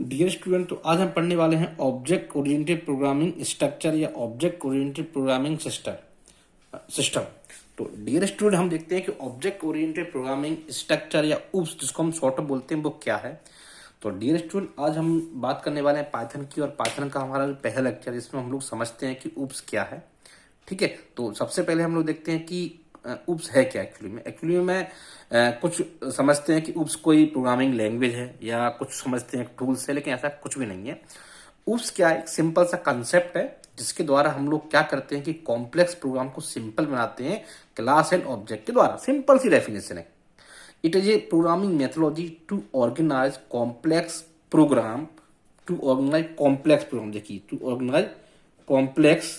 Dear student, तो आज हम पढ़ने वाले हैं ऑब्जेक्ट ओरिएंटेड प्रोग्रामिंग स्ट्रक्चर या ऑब्जेक्ट ओरिएंटेड प्रोग्रामिंग सिस्टम। तो डियर स्टूडेंट, हम देखते हैं कि ऑब्जेक्ट ओरिएंटेड प्रोग्रामिंग स्ट्रक्चर या UPS जिसको हम शॉर्ट में बोलते हैं वो क्या है। तो डियर स्टूडेंट, आज हम बात करने वाले हैं पाइथन की, और पाइथन का हमारा पहला लेक्चर जिसमें हम लोग समझते हैं कि UPS क्या है। ठीक है, तो सबसे पहले हम लोग देखते हैं कि UPS है क्या। एक्चुअली में कुछ समझते हैं कि UPS कोई प्रोग्रामिंग लैंग्वेज है या कुछ समझते हैं टूल्स है, लेकिन ऐसा कुछ भी नहीं है। UPS क्या है? एक सिंपल सा कंसेप्ट है जिसके द्वारा हम लोग क्या करते हैं कि कॉम्प्लेक्स प्रोग्राम को सिंपल बनाते हैं क्लास एंड ऑब्जेक्ट के द्वारा। सिंपल सी डेफिनेशन है। It is a programming methodology to organize complex program देखिए, to organize complex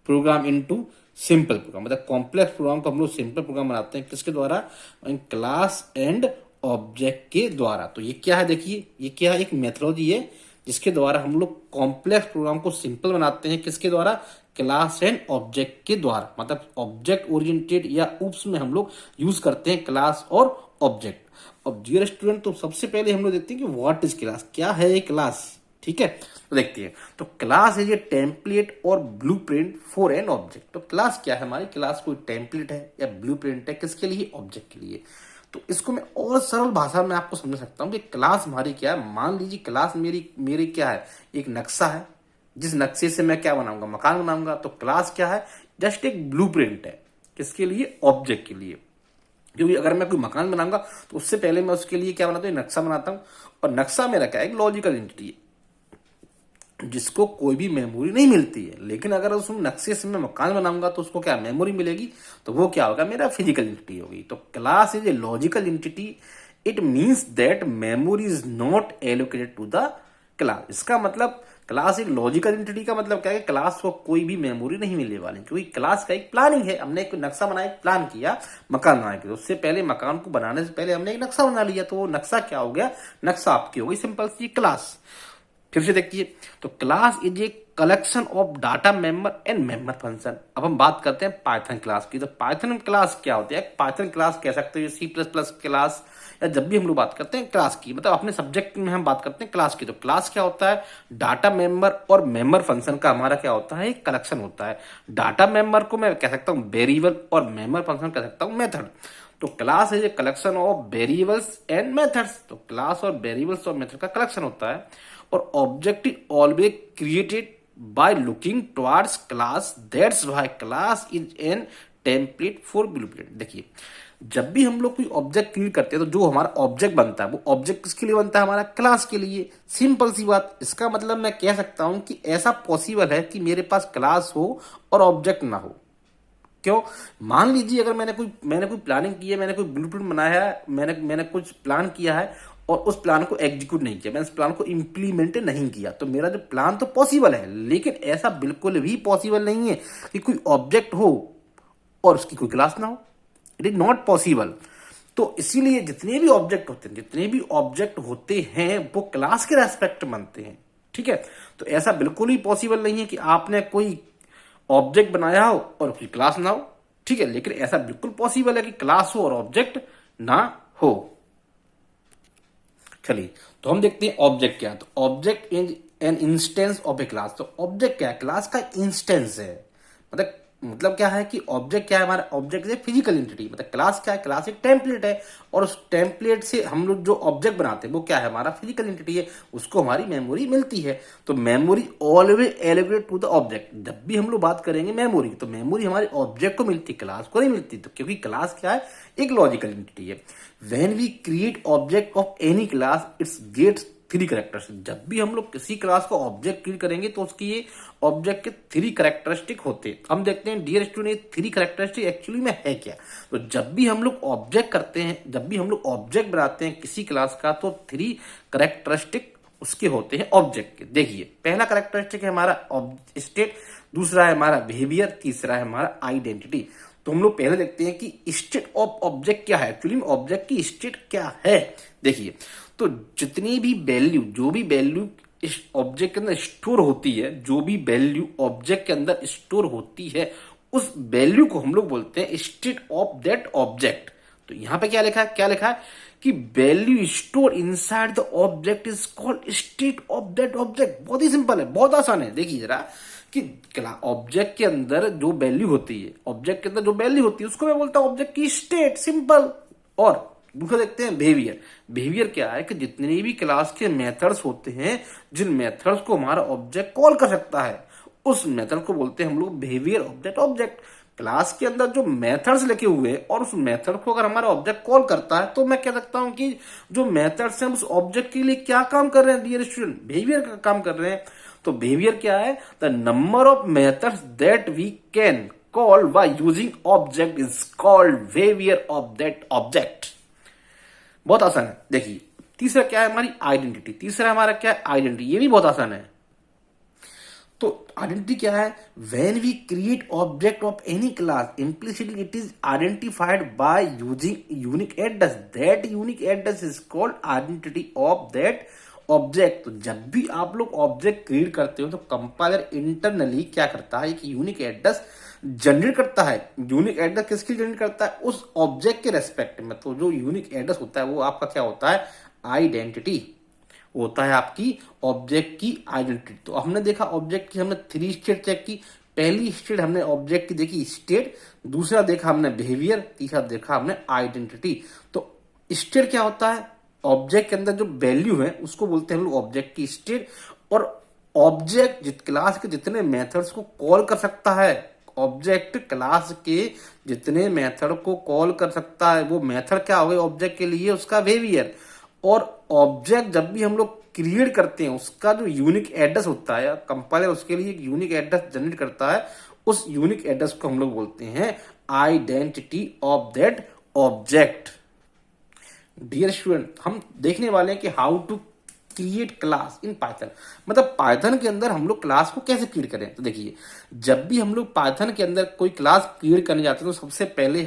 program into simple program. मतलब कॉम्प्लेक्स प्रोग्राम को हम लोग सिंपल प्रोग्राम बनाते हैं किसके द्वारा? क्लास एंड ऑब्जेक्ट के द्वारा। तो ये क्या है? देखिए, ये क्या है? एक मेथोलॉजी है जिसके द्वारा हम लोग कॉम्प्लेक्स प्रोग्राम को सिंपल बनाते हैं किसके द्वारा? क्लास एंड ऑब्जेक्ट के द्वारा। मतलब ऑब्जेक्ट ओरिएंटेड या UPS में हम लोग यूज करते हैं क्लास और ऑब्जेक्ट। अब डियर स्टूडेंट, तो सबसे पहले हम लोग देखते हैं कि व्हाट इज क्लास, क्या है ये क्लास। ठीक है, तो देखते हैं। तो क्लास इज ए टेम्पलेट और ब्लूप्रिंट फॉर एन ऑब्जेक्ट। तो क्लास क्या है? हमारी क्लास कोई टेम्पलेट है या ब्लूप्रिंट है किसके लिए? ऑब्जेक्ट के लिए। तो इसको मैं और सरल भाषा में आपको समझ सकता हूँ कि क्लास हमारी क्या है। मान लीजिए क्लास मेरी क्या है? एक नक्शा है, जिस नक्शे से मैं क्या बनाऊंगा? मकान बनाऊंगा। तो क्लास क्या है? जस्ट एक ब्लूप्रिंट है किसके लिए? ऑब्जेक्ट के लिए। क्योंकि अगर मैं कोई मकान बनाऊंगा तो उससे पहले मैं उसके लिए क्या बनाता हूँ? नक्शा बनाता हूँ। और नक्शा मेरा क्या है? एक लॉजिकल एंटिटी है जिसको कोई भी मेमोरी नहीं मिलती है। लेकिन अगर उस नक्शे से मैं मकान बनाऊंगा तो उसको क्या मेमोरी मिलेगी? तो वो क्या होगा? मेरा फिजिकल एंटिटी होगी। तो class is a logical entity. It means that memory is not allocated to the class. इसका मतलब क्लास एक लॉजिकल एंटिटी का मतलब क्या है? क्लास को कोई भी मेमोरी नहीं मिलने वाली, क्योंकि क्लास का एक प्लानिंग है। हमने एक नक्शा बनाया, एक प्लान किया मकान बनाने के। उससे पहले मकान को बनाने से पहले हमने एक नक्शा बना लिया। तो वो नक्शा क्या हो गया? नक्शा आपकी हो गई सिंपल सी क्लास। फिर से देखिए, तो class is a collection of data member and member function. अब हम बात करते हैं पाइथन क्लास की। तो पाइथन क्लास क्या होती है? पाइथन क्लास कह सकते हो C++ क्लास, या जब भी हम लोग बात करते हैं क्लास की, मतलब अपने सब्जेक्ट में हम बात करते हैं क्लास की। तो क्लास क्या होता है? डाटा मेंबर और मेंबर फंक्शन का हमारा क्या होता है? एक कलेक्शन होता है। डाटा मेंबर को मैं कह सकता हूँ वेरिएबल और मेंबर फंक्शन कह सकता हूँ मेथड। तो class is a collection of variables and methods. तो क्लास और वेरिएबल्स और मेथड का कलेक्शन होता है। और object is always created by looking towards class, that's why class is an template for blueprint. देखिए, जब भी हम लोग कोई ऑब्जेक्ट क्रिएट करते हैं तो जो हमारा ऑब्जेक्ट बनता है वो ऑब्जेक्ट किसके लिए बनता है? हमारा क्लास के लिए। सिंपल सी बात। इसका मतलब मैं कह सकता हूं कि ऐसा पॉसिबल है कि मेरे पास क्लास हो और ऑब्जेक्ट ना हो। क्यों? मान लीजिए अगर मैंने कोई प्लानिंग की है, मैंने कोई ब्लूप्रिंट बनाया है, मैंने कुछ प्लान किया है और उस प्लान को एग्जीक्यूट नहीं किया, मैंने उस प्लान को इंप्लीमेंट नहीं किया, तो मेरा जो प्लान तो पॉसिबल है, लेकिन ऐसा बिल्कुल भी पॉसिबल नहीं है कि कोई ऑब्जेक्ट हो और उसकी कोई क्लास ना हो। It is not possible. तो इसीलिए जितने भी ऑब्जेक्ट होते हैं वो क्लास के रेस्पेक्ट बनते हैं। ठीक है, तो ऐसा बिल्कुल ही पॉसिबल नहीं है कि आपने कोई ऑब्जेक्ट बनाया हो और उसकी क्लास ना हो। ठीक है, लेकिन ऐसा बिल्कुल पॉसिबल है कि क्लास हो और ऑब्जेक्ट ना हो। चलिए, तो हम देखते हैं ऑब्जेक्ट क्या है। तो object is an instance of A class. तो ऑब्जेक्ट क्या है? क्लास का इंस्टेंस है। मतलब क्या है कि ऑब्जेक्ट क्या है? हमारा ऑब्जेक्ट है फिजिकल एंटिटी। मतलब क्लास क्या है? क्लास एक टेम्पलेट है, और उस टेम्पलेट से हम लोग जो ऑब्जेक्ट बनाते हैं वो क्या है? हमारा फिजिकल एंटिटी है, उसको हमारी मेमोरी मिलती है। तो memory always allocated to the object. जब भी हम लोग बात करेंगे मेमोरी, तो मेमोरी हमारे ऑब्जेक्ट को मिलती है, क्लास को नहीं मिलती। तो क्योंकि क्लास क्या है? एक लॉजिकल एंटिटी है। When we create object of any class, it's gets 3 characters. जब भी हम लोग किसी क्लास को ऑब्जेक्ट क्रिएट करेंगे तो उसकी ये ऑब्जेक्ट के 3 कैरेक्टरिस्टिक होते हैं। हम देखते हैं डियर स्टूडेंट, 3 कैरेक्टरिस्टिक एक्चुअली में है क्या। तो जब भी हम लोग ऑब्जेक्ट करते हैं, जब भी हम लोग ऑब्जेक्ट बनाते हैं किसी क्लास का, तो 3 कैरेक्टरिस्टिक उसके होते हैं ऑब्जेक्ट के। देखिए, पहला कैरेक्टरिस्टिक है हमारा स्टेट, दूसरा है हमारा बिहेवियर, तीसरा है हमारा आइडेंटिटी। तो हम लोग पहले देखते हैं कि स्टेट ऑफ ऑब्जेक्ट क्या है। एक्चुअली ऑब्जेक्ट की स्टेट क्या है? देखिए, तो जितनी भी वैल्यू, जो भी वैल्यू इस ऑब्जेक्ट के अंदर स्टोर होती है, जो भी वैल्यू ऑब्जेक्ट के अंदर स्टोर होती है, उस वैल्यू को हम लोग बोलते हैं स्टेट ऑफ दैट ऑब्जेक्ट। तो यहां पे क्या लिखा है? कि value store inside the object is called state of that object. बहुत ही सिंपल है, बहुत आसान है। देखिए जरा कि ऑब्जेक्ट के अंदर जो वैल्यू होती है, ऑब्जेक्ट के अंदर जो वैल्यू होती है उसको मैं बोलता हूं ऑब्जेक्ट की स्टेट, सिंपल। और दूसरा देखते हैं बिहेवियर। बिहेवियर क्या है कि जितने भी क्लास के मेथड्स होते हैं, जिन मेथड्स को हमारा ऑब्जेक्ट कॉल कर सकता है, उस मेथड को बोलते हैं हम लोग behaviour of that object. Class के अंदर जो मेथड्स लिखे हुए हैं और उस मेथड को अगर हमारा ऑब्जेक्ट कॉल करता है, तो मैं कह सकता हूं कि जो मेथड्स हैं उस ऑब्जेक्ट के लिए क्या काम कर रहे हैं डियर स्टूडेंट, बिहेवियर का काम कर रहे हैं। तो बिहेवियर क्या है, the number of methods that we can call by using object is called behaviour of that object. बहुत आसान है। देखिए तीसरा क्या है, हमारी आइडेंटिटी। तीसरा हमारा क्या है, आइडेंटिटी। ये भी बहुत आसान है। तो आइडेंटिटी क्या है, when we create object of any class implicitly it is identified by using unique address, that unique address is called identity of that object. तो जब भी आप लोग ऑब्जेक्ट क्रिएट करते हो तो कंपाइलर इंटरनली क्या करता है, एक यूनिक एड्रेस जनरेट करता है। यूनिक एड्रेस किसके लिए जनरेट करता है, उस ऑब्जेक्ट के रेस्पेक्ट में। तो जो यूनिक एड्रेस होता है वो आपका क्या होता है, आइडेंटिटी होता है, आपकी ऑब्जेक्ट की आइडेंटिटी। तो हमने देखा ऑब्जेक्ट की, हमने 3 स्टेट चेक की। पहली स्टेट हमने ऑब्जेक्ट की देखी स्टेट, दूसरा देखा हमने बिहेवियर, तीसरा देखा हमने आइडेंटिटी। तो स्टेट क्या होता है, ऑब्जेक्ट के अंदर जो वैल्यू है उसको बोलते हैं हम लोग ऑब्जेक्ट की स्टेट। और ऑब्जेक्ट क्लास के जितने मेथड्स को कॉल कर सकता है, ऑब्जेक्ट क्लास के जितने मेथड को कॉल कर सकता है, वो मेथड क्या हो गए ऑब्जेक्ट के लिए, उसका बिहेवियर। और ऑब्जेक्ट जब भी हम लोग क्रिएट करते हैं, उसका जो यूनिक एड्रेस होता है, कंपाइलर उसके लिए एक यूनिक एड्रेस जनरेट करता है, उस यूनिक एड्रेस को हम लोग बोलते हैं identity of that object. Dear student, हम देखने वाले हैं कि how to create class in Python. मतलब पाइथन के अंदर हम लोग क्लास को कैसे क्रिएट करें। तो देखिए जब भी हम लोग पाइथन के अंदर कोई क्लास क्रिएट करने जाते हैं तो सबसे पहले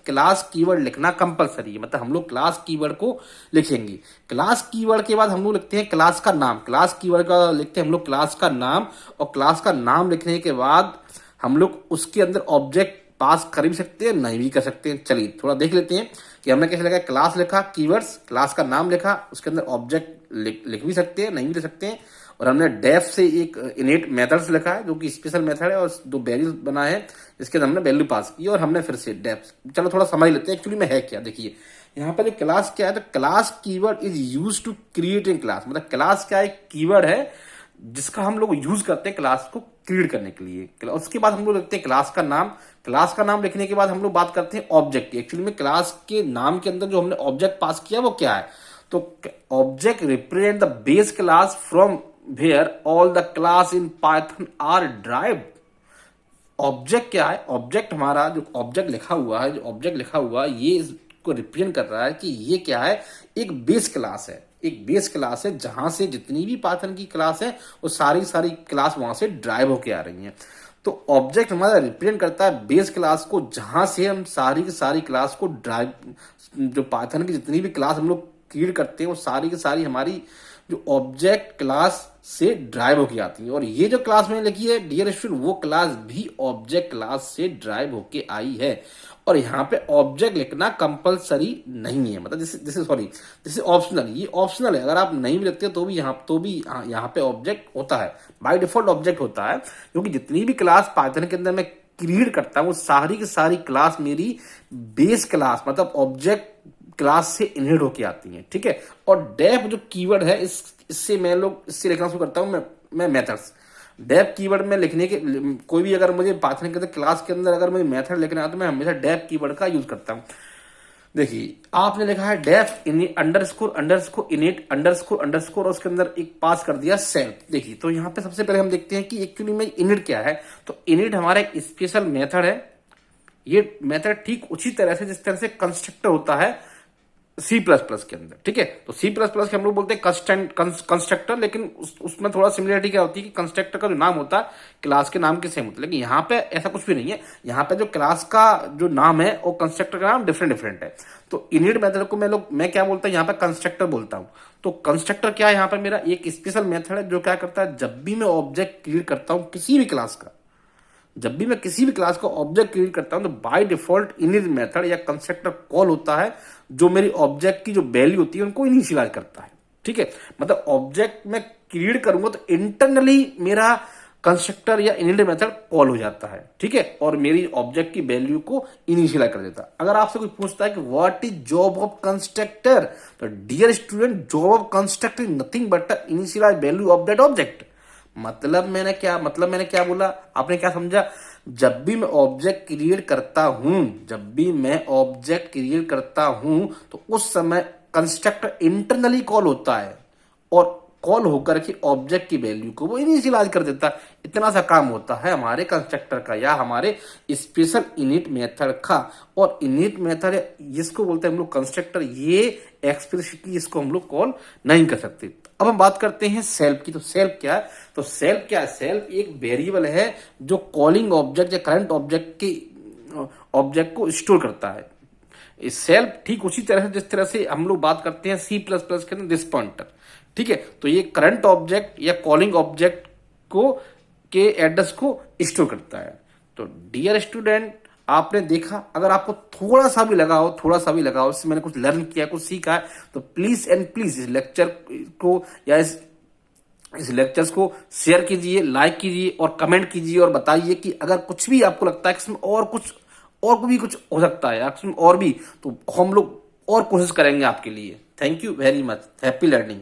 क्लास कीवर्ड लिखना कंपलसरी है। मतलब हम लोग क्लास कीवर्ड को लिखेंगे। क्लास कीवर्ड के बाद हम लोग लिखते हैं क्लास का नाम। क्लास कीवर्ड का लिखते हैं हम लोग क्लास का नाम, और क्लास का नाम लिखने के बाद हम लोग उसके अंदर ऑब्जेक्ट पास कर भी सकते हैं, नहीं भी कर सकते हैं। चलिए थोड़ा देख लेते हैं कि हमने कैसे लिखा। क्लास लिखा, कीवर्ड्स, क्लास का नाम लिखा, उसके अंदर ऑब्जेक्ट लिख भी सकते हैं, नहीं भी लिख सकते हैं। और हमने डेफ से एक इनेट मेथड्स लिखा है जो कि स्पेशल मेथड है, और 2 वैल्यूज बना है जिसके अंदर हमने वैल्यू पास की, और हमने फिर से डेफ। चलो थोड़ा समझ लेते हैं एक्चुअली में है क्या। देखिए यहाँ पर जो क्लास क्या है, तो class keyword is use to create in class. मतलब क्लास क्या एक कीवर्ड है जिसका हम लोग यूज करते हैं क्लास को क्रिएट करने के लिए। उसके बाद हम लोग लिखते हैं क्लास का नाम। क्लास का नाम लिखने के बाद हम लोग बात करते हैं ऑब्जेक्ट की। एक्चुअली में क्लास के नाम के अंदर जो हमने ऑब्जेक्ट पास किया वो क्या है, तो object represent the base class from where all the class in Python are derived. Object क्या है, ऑब्जेक्ट हमारा जो ऑब्जेक्ट लिखा हुआ है, जो ऑब्जेक्ट लिखा हुआ है ये इसको रिप्रेजेंट कर रहा है कि ये क्या है, एक बेस क्लास है। एक बेस क्लास है जहां से जितनी भी पाइथन की क्लास है वो सारी क्लास वहां से ड्राइव होके आ रही हैं। तो ऑब्जेक्ट हमारा रिप्रेजेंट करता है बेस क्लास को, जहां से हम सारी की सारी क्लास को ड्राइव, जो पाइथन की जितनी भी क्लास हम लोग क्रिएट करते हैं वो सारी की सारी हमारी जो ऑब्जेक्ट क्लास से ड्राइव होके आती है। और ये जो क्लास मैंने लिखी है डियर स्टूडेंट, वो क्लास भी ऑब्जेक्ट क्लास से ड्राइव होके आई है। और यहाँ पे ऑब्जेक्ट लिखना कंपलसरी नहीं है, मतलब जैसे ऑप्शनल, ये ऑप्शनल है। अगर आप नहीं भी लिखते तो भी यहाँ पे ऑब्जेक्ट होता है, बाय डिफॉल्ट ऑब्जेक्ट होता है। क्योंकि जितनी भी क्लास पाइथन के अंदर मैं क्रिएट करता हूँ वो सारी की सारी क्लास मेरी बेस क्लास मतलब ऑब्जेक्ट क्लास से इनहेरिट होके आती हैं, ठीक है। और डेफ जो कीवर्ड है इससे लिखना शुरू करता हूँ मैं मेथड्स। डेफ कीवर्ड में लिखने के कोई भी अगर मुझे पाइथन के अंदर क्लास के अंदर अगर मुझे मेथड लिखना है तो मैं हमेशा डेफ कीवर्ड का यूज करता हूँ। देखिए आपने लिखा है डेफ अंडरस्कोर इनिट अंडरस्कोर और उसके अंदर एक पास कर दिया सेल्फ। देखिए तो यहाँ पे सबसे पहले हम देखते हैं कि एक्चुअली में इनिट क्या है। तो इनिट हमारा एक स्पेशल मेथड है। ये मेथड ठीक उसी तरह से जिस तरह से कंस्ट्रक्टर होता है C++ के अंदर, ठीक है। तो C++ के हम लोग बोलते हैं कंस्ट्रक्टर, लेकिन उसमें थोड़ा सिमिलरिटी क्या होती है कि कंस्ट्रक्टर का जो नाम होता है क्लास के नाम के सेम होता है, लेकिन यहाँ पे ऐसा कुछ भी नहीं है। यहाँ पे जो क्लास का जो नाम है और कंस्ट्रक्टर का नाम डिफरेंट है। तो इनिट मेथड को मैं क्या बोलता हूँ, यहाँ पे कंस्ट्रक्टर बोलता हूँ। तो कंस्ट्रक्टर क्या है, यहाँ पर मेरा एक स्पेशल मेथड है जो क्या करता है, जब भी मैं ऑब्जेक्ट क्रिएट करता हूँ किसी भी क्लास का, जब भी मैं किसी भी क्लास का ऑब्जेक्ट क्रिएट करता हूं तो बाय डिफॉल्ट इनिट मेथड या कंस्ट्रक्टर कॉल होता है जो मेरी ऑब्जेक्ट की जो वैल्यू होती है उनको इनिशियलाइज करता है। ठीक है, मतलब ऑब्जेक्ट में क्रिएट करूंगा तो इंटरनली मेरा कंस्ट्रक्टर या इनिट मेथड कॉल हो जाता है। ठीक है, और मेरी ऑब्जेक्ट की वैल्यू को इनिशियलाइज कर देता है। अगर आपसे कोई पूछता है कि what is job of constructor, तो dear student, job of constructor is nothing but initialize value of that object. मतलब मैंने क्या बोला, आपने क्या समझा? जब भी मैं ऑब्जेक्ट क्रिएट करता हूं तो उस समय कंस्ट्रक्टर इंटरनली कॉल होता है और कॉल होकर के ऑब्जेक्ट की वैल्यू को वो इनिशियलाइज कर देता है। इतना सा काम होता है हमारे कंस्ट्रक्टर का या हमारे स्पेशल इनिट मेथड का। और इनिट मेथड जिसको बोलते हैं हम लोग कंस्ट्रक्टर, ये एक्सप्लिसिटली इसको हम लोग कॉल नहीं कर सकते। अब हम बात करते हैं सेल्फ की। तो सेल्फ क्या है? सेल्फ एक वेरिएबल है जो कॉलिंग ऑब्जेक्ट या करंट ऑब्जेक्ट को स्टोर करता है। सेल्फ ठीक उसी तरह से जिस तरह से हम लोग बात करते हैं C++ के अंदर दिस पॉइंटर। ठीक है, तो ये करंट ऑब्जेक्ट या कॉलिंग ऑब्जेक्ट को के एड्रेस को स्टोर करता है। तो डियर स्टूडेंट, आपने देखा, अगर आपको थोड़ा सा भी लगा हो इससे मैंने कुछ लर्न किया, कुछ सीखा है, तो प्लीज एंड प्लीज इस लेक्चर को या इस लेक्चर्स को शेयर कीजिए, लाइक कीजिए और कमेंट कीजिए और बताइए कि अगर कुछ भी आपको लगता है कि इसमें और भी कुछ हो सकता है और भी, तो हम लोग और कोशिश करेंगे आपके लिए। Thank you very much. Happy learning.